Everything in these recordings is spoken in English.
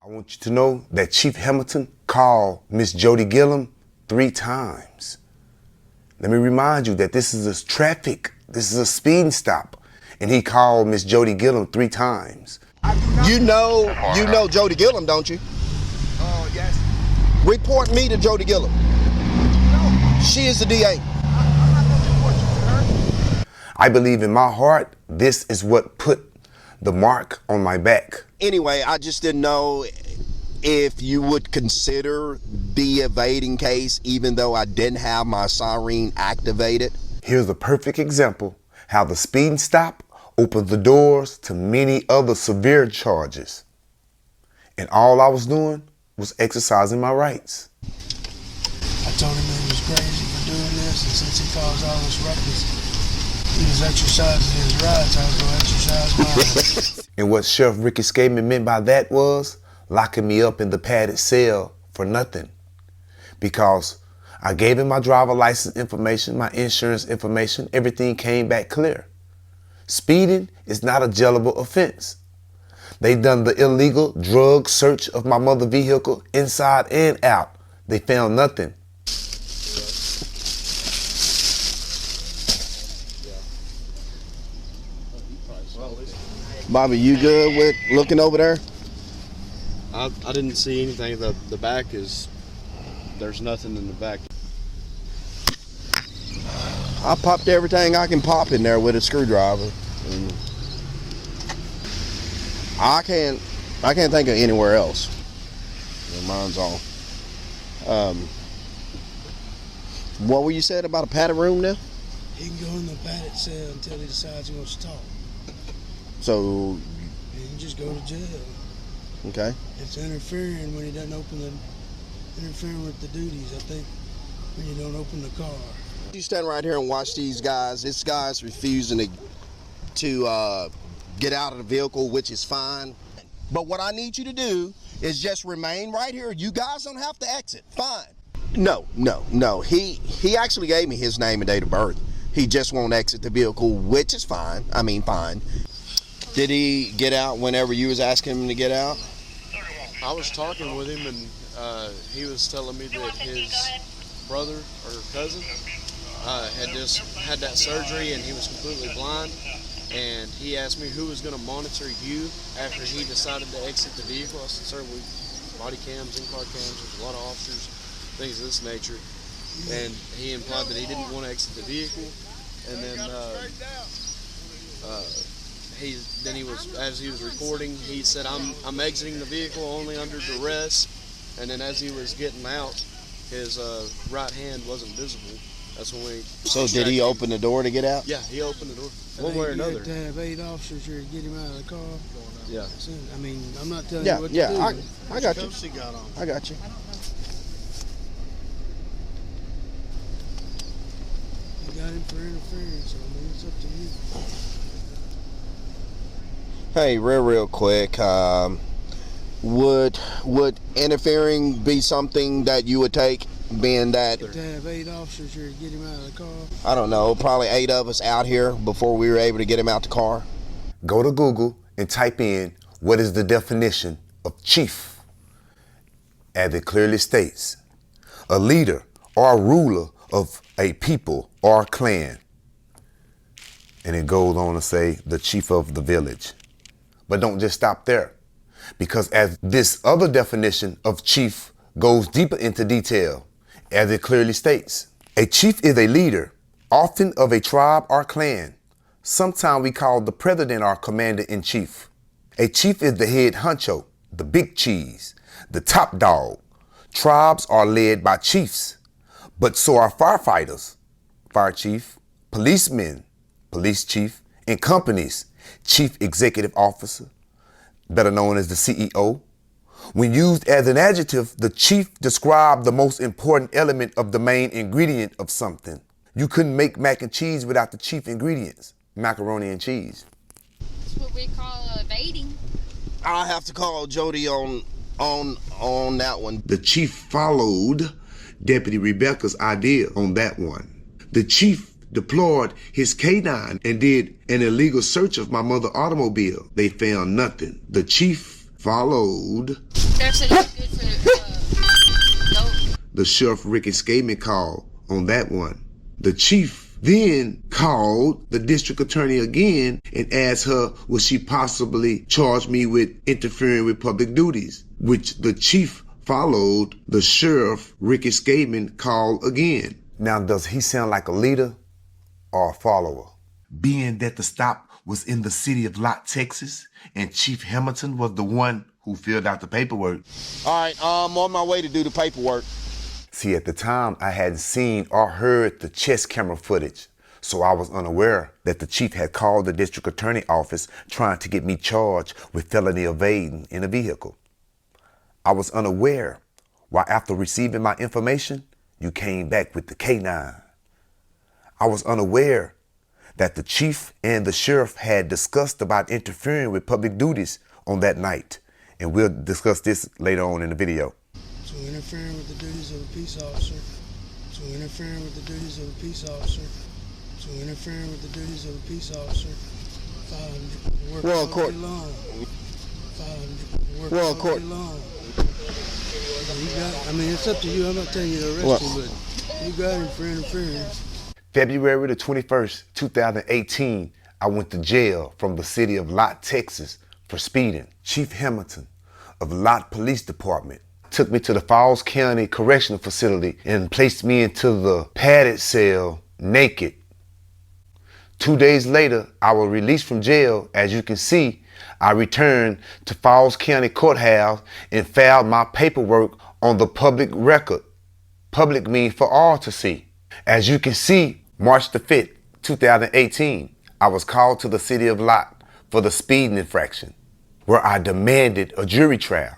I want you to know that Chief Hamilton called Miss Jody Gillum 3 times. Let me remind you that this is a traffic, this is a speeding stop, and he called Miss Jody Gillum 3 times. You know Jody Gillum, don't you? Oh, yes. Report me to Jody Gillum. No. She is the DA. I'm not going to report you to her. I believe in my heart, this is what put the mark on my back. Anyway, I just didn't know if you would consider the evading case even though I didn't have my siren activated. Here's a perfect example how the speeding stop opens the doors to many other severe charges. And all I was doing was exercising my rights. I told him he was crazy for doing this, and since he caused all this ruckus, he was exercising his rights. I was going to exercise my rights. And what Sheriff Ricky Skaman meant by that was locking me up in the padded cell for nothing. Because I gave him my driver license information, my insurance information, everything came back clear. Speeding is not a jailable offense. They done the illegal drug search of my mother's vehicle inside and out. They found nothing. Bobby, you good with looking over there? I didn't see anything. The back is, there's nothing in the back. I popped everything I can pop in there with a screwdriver. And I can't think of anywhere else. Mine's on. What were you saying about a padded room now? He can go in the padded cell until he decides he wants to talk. So, He can just go to jail. okay. It's interfering when he doesn't interfering with the duties, I think, when you don't open the car. You stand right here and watch these guys. This guy's refusing to get out of the vehicle, which is fine. But what I need you to do is just remain right here. You guys don't have to exit. Fine. No. He actually gave me his name and date of birth. He just won't exit the vehicle, which is fine. I mean, fine. Did he get out whenever you was asking him to get out? I was talking with him, and he was telling me that his brother or cousin had just had that surgery, and he was completely blind. And he asked me who was going to monitor you after he decided to exit the vehicle. I said, sir, we body cams, in-car cams, there's a lot of officers, things of this nature. And he implied that he didn't want to exit the vehicle. And then he was, as he was recording, he said, I'm exiting the vehicle only under duress. And then as he was getting out, his right hand wasn't visible. That's when we... So did he open the door to get out? Yeah, he opened the door. I One way or think you another. have to have 8 officers here to get him out of the car. Yeah. I mean, I'm not telling you what to do. I got you. I got you. You got him for interference, so I mean, it's up to you. Hey, real quick. Would interfering be something that you would take, being that... To have 8 officers here to get him out of the car. I don't know, probably 8 of us out here before we were able to get him out the car. Go to Google and type in what is the definition of chief. As it clearly states, a leader or a ruler of a people or clan. And it goes on to say the chief of the village. But don't just stop there, because as this other definition of chief goes deeper into detail, as it clearly states, a chief is a leader, often of a tribe or clan. Sometimes we call the president our commander-in-chief. A chief is the head honcho, the big cheese, the top dog. Tribes are led by chiefs, but so are firefighters, fire chief, policemen, police chief, and companies, chief executive officer, better known as the CEO. When used as an adjective, the chief describes the most important element of the main ingredient of something. You couldn't make mac and cheese without the chief ingredients, macaroni and cheese. That's what we call evading. I'll have to call Jody on that one. The chief followed Deputy Rebecca's idea on that one. The chief deployed his K9 and did an illegal search of my mother's automobile. They found nothing. The chief followed Sheriff said it's good for goat. the Sheriff Ricky Skateman call on that one. The chief then called the district attorney again and asked her would she possibly charge me with interfering with public duties, which the chief followed the Sheriff Ricky Skateman call again. Now, does he sound like a leader or a follower? Being that the stop was in the city of Lott, Texas, and Chief Hamilton was the one who filled out the paperwork. All right, I'm on my way to do the paperwork. See, at the time, I hadn't seen or heard the chest camera footage, so I was unaware that the chief had called the district attorney office trying to get me charged with felony evading in a vehicle. I was unaware why, after receiving my information, you came back with the K-9. I was unaware that the chief and the sheriff had discussed about interfering with public duties on that night, and we'll discuss this later on in the video. To interfering with the duties of a peace officer. To interfering with the duties of a peace officer. To interfering with the duties of a peace officer. Work Well, all court. day long. Work Well, all court. day long. I mean, it's up to you. I'm not telling you to arrest him, but you got him for interference. February the 21st, 2018, I went to jail from the city of Lott, Texas for speeding. Chief Hamilton of Lott Police Department took me to the Falls County Correctional Facility and placed me into the padded cell naked. 2 days later, I was released from jail. As you can see, I returned to Falls County Courthouse and filed my paperwork on the public record. Public means for all to see. As you can see, March the 5th, 2018, I was called to the city of Lott for the speeding infraction, where I demanded a jury trial.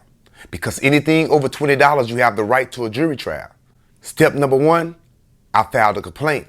Because anything over $20, you have the right to a jury trial. Step number one, I filed a complaint.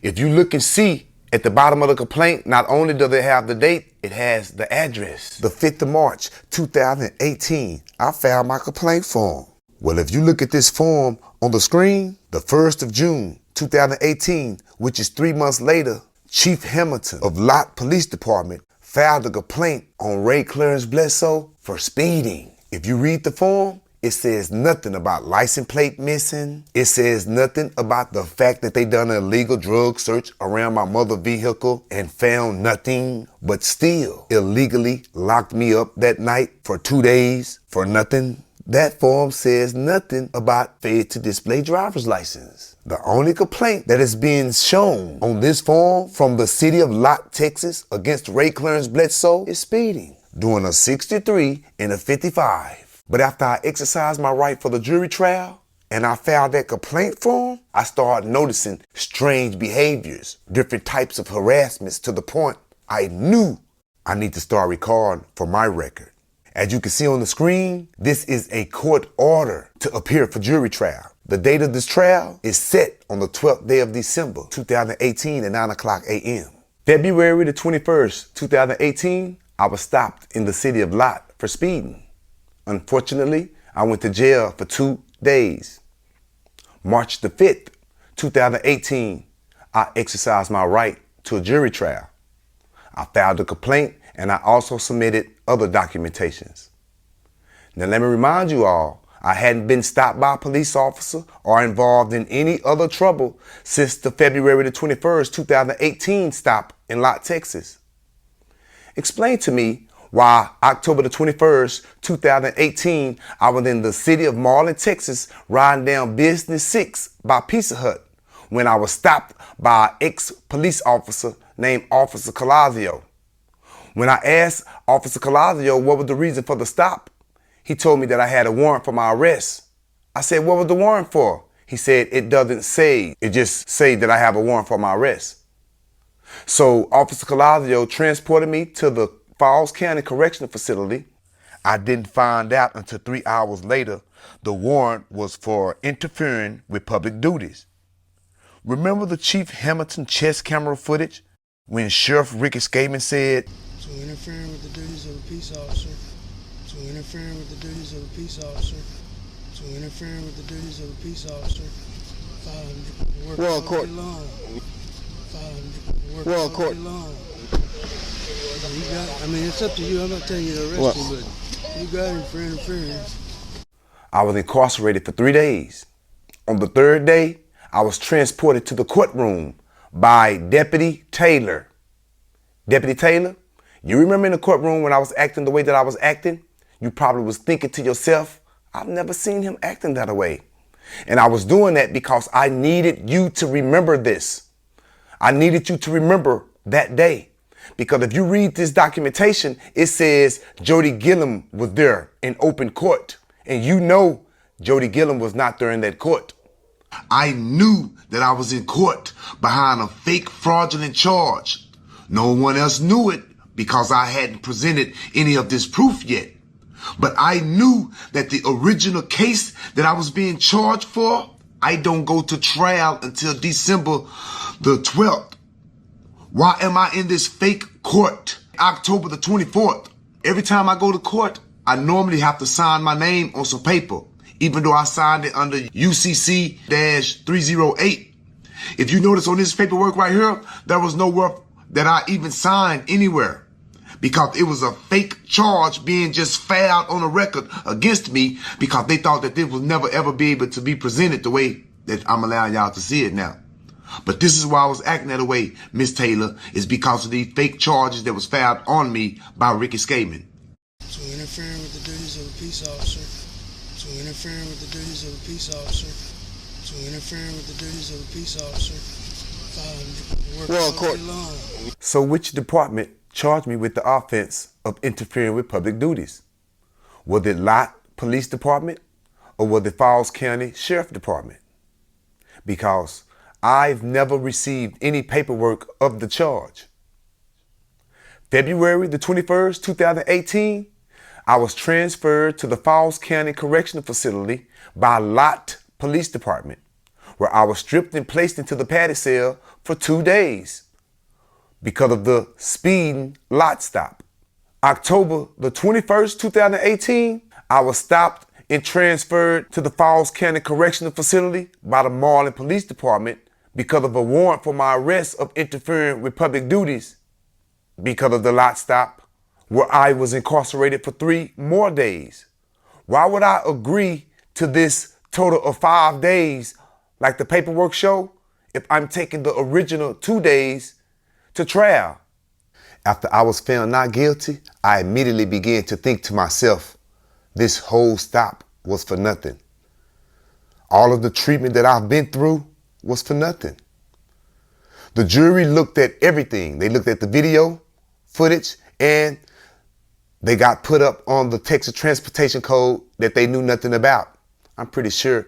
If you look and see at the bottom of the complaint, not only does it have the date, it has the address. The 5th of March, 2018, I filed my complaint form. Well, if you look at this form on the screen, the 1st of June, 2018, which is 3 months later, Chief Hamilton of Lott Police Department filed a complaint on Ray Clarence Bledsoe for speeding. If you read the form, it says nothing about license plate missing. It says nothing about the fact that they done an illegal drug search around my mother's vehicle and found nothing, but still illegally locked me up that night for 2 days for nothing. That form says nothing about failure to display driver's license. The only complaint that is being shown on this form from the city of Lott, Texas against Ray Clarence Bledsoe is speeding, doing a 63 and a 55. But after I exercised my right for the jury trial and I filed that complaint form, I started noticing strange behaviors, different types of harassments, to the point I knew I need to start recording for my record. As you can see on the screen, this is a court order to appear for jury trial. The date of this trial is set on the 12th day of December, 2018 at 9:00 a.m. February the 21st, 2018, I was stopped in the city of Lott for speeding. Unfortunately, I went to jail for 2 days. March the 5th, 2018, I exercised my right to a jury trial. I filed a complaint and I also submitted other documentations. Now let me remind you all, I hadn't been stopped by a police officer or involved in any other trouble since the February the 21st, 2018 stop in Lott, Texas. Explain to me why October the 21st, 2018, I was in the city of Marlin, Texas, riding down Business 6 by Pizza Hut when I was stopped by an ex-police officer named Officer Colazio. When I asked Officer Colazio what was the reason for the stop, he told me that I had a warrant for my arrest. I said, what was the warrant for? He said, it doesn't say, it just says that I have a warrant for my arrest. So Officer Colazio transported me to the Falls County Correctional Facility. I didn't find out until 3 hours later the warrant was for interfering with public duties. Remember the Chief Hamilton chest camera footage when Sheriff Ricky Skateman said, To interfering with the duties of a peace officer. To interfering with the duties of a peace officer. To interfering with the duties of a peace officer. Work Well, all court. day long. Work Well, all court. day long. I mean, it's up to you. I'm not telling you to arrest Well- him, but You got him for interference. I was incarcerated for 3 days. On the third day, I was transported to the courtroom by Deputy Taylor. Deputy Taylor, you remember in the courtroom when I was acting the way that I was acting? You probably was thinking to yourself, I've never seen him acting that way. And I was doing that because I needed you to remember this. I needed you to remember that day. Because if you read this documentation, it says Jody Gillum was there in open court. And you know Jody Gillum was not there in that court. I knew that I was in court behind a fake fraudulent charge. No one else knew it because I hadn't presented any of this proof yet. But I knew that the original case that I was being charged for, I don't go to trial until December the 12th. Why am I in this fake court? October the 24th. Every time I go to court, I normally have to sign my name on some paper, even though I signed it under UCC-308. If you notice on this paperwork right here, there was nowhere that I even signed anywhere because it was a fake charge being just filed on a record against me because they thought that this would never ever be able to be presented the way that I'm allowing y'all to see it now. But this is why I was acting that way, Miss Taylor, is because of these fake charges that was filed on me by Ricky Skaman. To interfering with the duties of a peace officer. To interfering with the duties of a peace officer. To interfering with the duties of a peace officer. Well, court. So which department charged me with the offense of interfering with public duties? Was it Lott Police Department or was it Falls County Sheriff Department? Because I've never received any paperwork of the charge. February the 21st, 2018, I was transferred to the Falls County Correctional Facility by Lott Police Department, where I was stripped and placed into the paddy cell for 2 days because of the speeding Lott stop. October the 21st, 2018, I was stopped and transferred to the Falls County Correctional Facility by the Marlin Police Department because of a warrant for my arrest of interfering with public duties because of the Lott stop, where I was incarcerated for 3 more days. Why would I agree to this total of 5 days like the paperwork show if I'm taking the original 2 days to trial? After I was found not guilty, I immediately began to think to myself, this whole stop was for nothing. All of the treatment that I've been through was for nothing. The jury looked at everything. They looked at the video footage and they got put up on the Texas Transportation Code that they knew nothing about. I'm pretty sure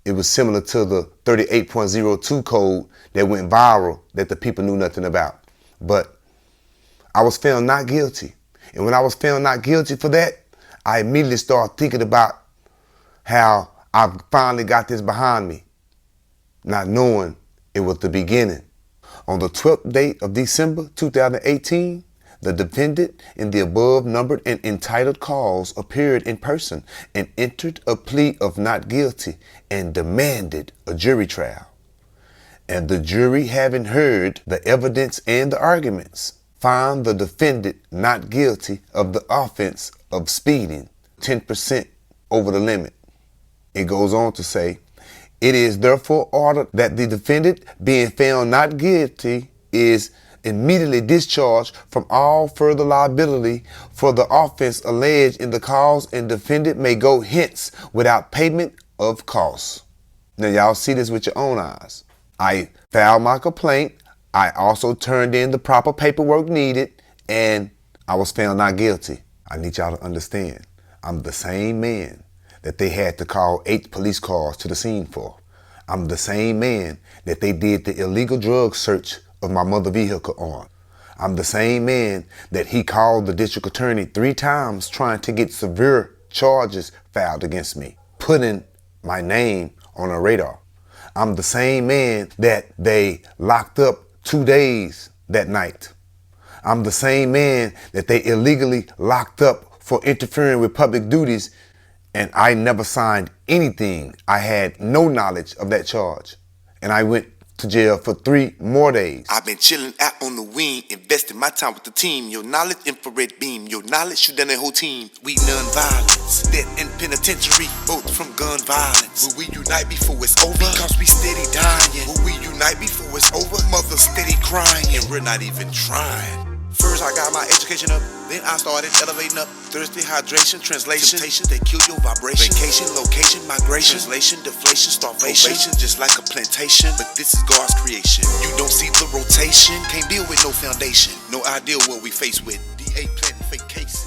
it was similar to the 38.02 code that went viral that the people knew nothing about. But I was found not guilty. And when I was found not guilty for that, I immediately started thinking about how I finally got this behind me, not knowing it was the beginning. On the 12th day of December 2018, the defendant in the above numbered and entitled cause appeared in person and entered a plea of not guilty and demanded a jury trial. And the jury, having heard the evidence and the arguments, found the defendant not guilty of the offense of speeding 10% over the limit. It goes on to say, it is therefore ordered that the defendant, being found not guilty, is immediately discharged from all further liability for the offense alleged in the cause, and defendant may go hence without payment of costs. Now y'all see this with your own eyes. I filed my complaint. I also turned in the proper paperwork needed, and I was found not guilty. I need y'all to understand, I'm the same man that they had to call 8 police cars to the scene for. I'm the same man that they did the illegal drug search of my mother vehicle on. I'm the same man that he called the district attorney 3 times trying to get severe charges filed against me, putting my name on a radar. I'm the same man that they locked up 2 days that night. I'm the same man that they illegally locked up for interfering with public duties, and I never signed anything. I had no knowledge of that charge. And I went to jail for 3 more days. I've been chilling out on the wing, investing my time with the team. Your knowledge, infrared beam. Your knowledge, shoot down the whole team. We non-violence. Death and penitentiary, both from gun violence. Will we unite before it's over? Because we steady dying. Will we unite before it's over? Mother steady crying, and we're not even trying. First I got my education up, then I started elevating up. Thirsty hydration, translation, temptation, they kill your vibration. Vacation, location, migration, translation, deflation, starvation. Probation, just like a plantation, but this is God's creation. You don't see the rotation, can't deal with no foundation. No idea what we face with. DA planting fake cases.